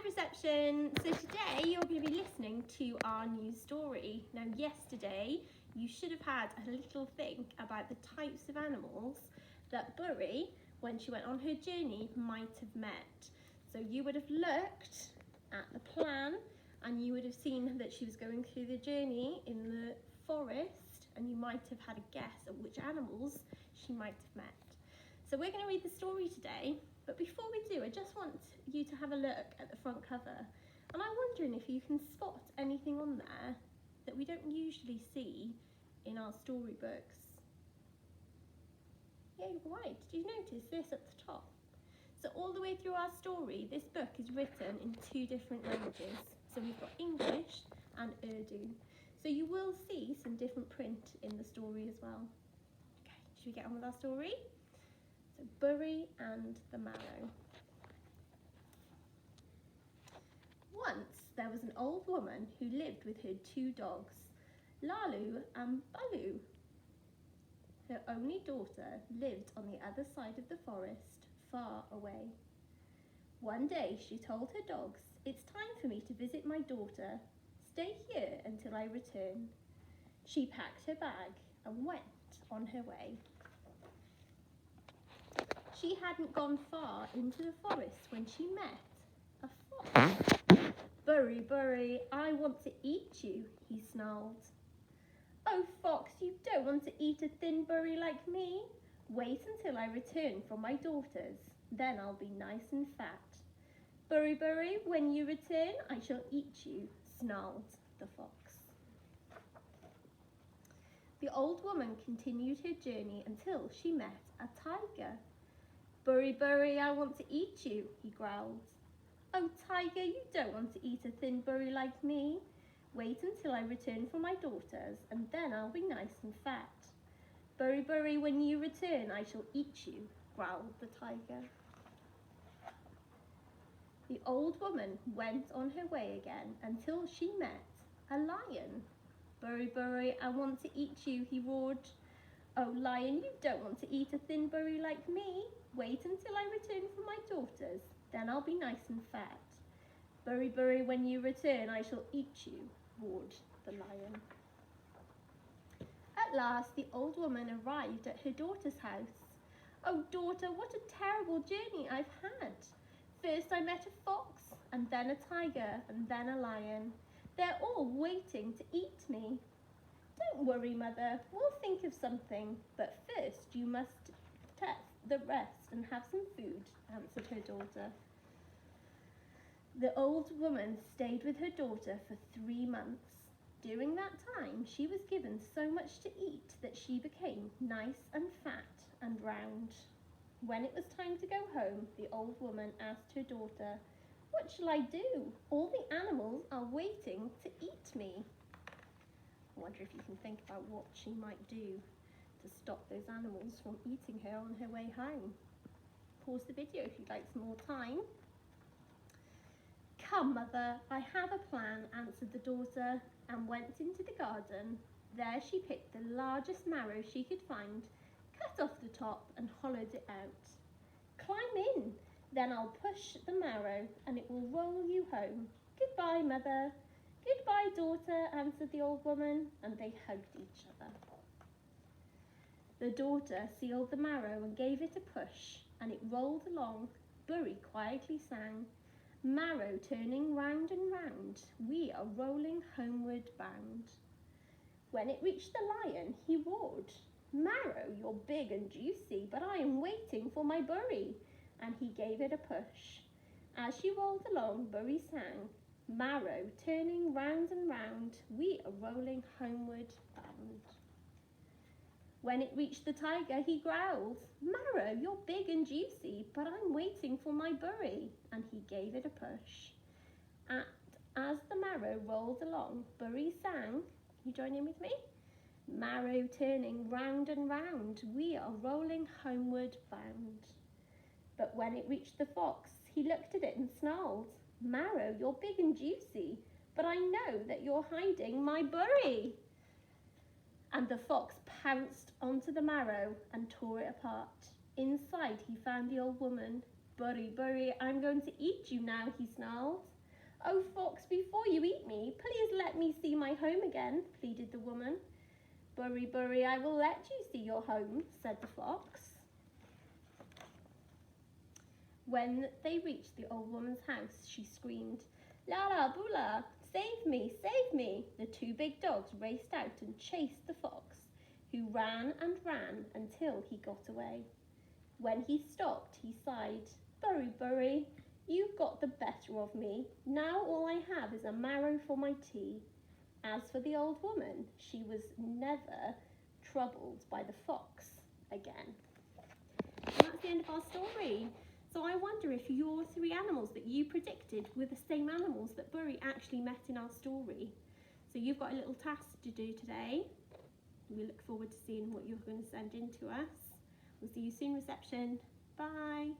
Reception. So today you're going to be listening to our new story. Now yesterday you should have had a little think about the types of animals that Buri, when she went on her journey, might have met. So you would have looked at the plan and you would have seen that she was going through the journey in the forest, and you might have had a guess at which animals she might have met. So we're going to read the story today, but before we do, I just want you to have a look at the front cover, and I'm wondering if you can spot anything on there that we don't usually see in our storybooks. Yeah, you're right. Did you notice this at the top? So all the way through our story, this book is written in 2 different languages. So we've got English and Urdu. So you will see some different print in the story as well. Okay, should we get on with our story? So Buri and the Marrow. Once there was an old woman who lived with her 2 dogs, Lalu and Balu. Her only daughter lived on the other side of the forest, far away. One day she told her dogs, "It's time for me to visit my daughter. Stay here until I return." She packed her bag and went on her way. She hadn't gone far into the forest when she met a fox. "Buri, Buri, I want to eat you," he snarled. "Oh, fox, you don't want to eat a thin Buri like me. Wait until I return from my daughters. Then I'll be nice and fat." "Buri, Buri, when you return, I shall eat you," snarled the fox. The old woman continued her journey until she met a tiger. "Buri, Buri, I want to eat you," he growled. "Oh, tiger, you don't want to eat a thin Buri like me. Wait until I return from my daughters, and then I'll be nice and fat." "Buri, Buri, when you return, I shall eat you," growled the tiger. The old woman went on her way again until she met a lion. "Buri, Buri, I want to eat you," he roared. "Oh, lion, you don't want to eat a thin Buri like me. Wait until I return from my daughters, then I'll be nice and fat." "Buri, Buri, when you return, I shall eat you," roared the lion. At last, the old woman arrived at her daughter's house. "Oh, daughter, what a terrible journey I've had. First I met a fox, and then a tiger, and then a lion. They're all waiting to eat me." "Don't worry, mother, we'll think of something, but first you must the rest and have some food," answered her daughter. The old woman stayed with her daughter for 3 months. During that time, she was given so much to eat that she became nice and fat and round. When it was time to go home, the old woman asked her daughter, "What shall I do? All the animals are waiting to eat me." I wonder if you can think about what she might do to stop those animals from eating her on her way home. Pause the video if you'd like some more time. "Come, mother, I have a plan," answered the daughter, and went into the garden. There she picked the largest marrow she could find, cut off the top and hollowed it out. "Climb in, then I'll push the marrow and it will roll you home. Goodbye, mother." "Goodbye, daughter," answered the old woman, and they hugged each other. The daughter sealed the marrow and gave it a push, and it rolled along. Buri quietly sang, "Marrow turning round and round, we are rolling homeward bound." When it reached the lion, he roared, "Marrow, you're big and juicy, but I am waiting for my Buri," and he gave it a push. As she rolled along, Buri sang, "Marrow turning round and round, we are rolling homeward bound." When it reached the tiger, he growled, "Marrow, you're big and juicy, but I'm waiting for my Buri," and he gave it a push. As the marrow rolled along, Buri sang, you join in with me? "Marrow turning round and round, we are rolling homeward bound." But when it reached the fox, he looked at it and snarled, "Marrow, you're big and juicy, but I know that you're hiding my Buri." And the fox pounced onto the marrow and tore it apart. Inside he found the old woman. "Buri, Buri, I'm going to eat you now," he snarled. Oh, fox, before you eat me, please let me see my home again, pleaded the woman. Buri, Buri, I will let you see your home, said the fox. When they reached the old woman's house, she screamed, La la bula, save me, save me. The two big dogs raced out and chased the fox, who ran and ran until he got away. When he stopped, he sighed, Buri, Buri, you've got the better of me. Now all I have is a marrow for my tea. As for the old woman, she was never troubled by the fox again. And that's the end of our story. So I wonder if your three animals that you predicted were the same animals that Buri actually met in our story. So you've got a little task to do today. We look forward to seeing what you're going to send in to us. We'll see you soon, reception. Bye.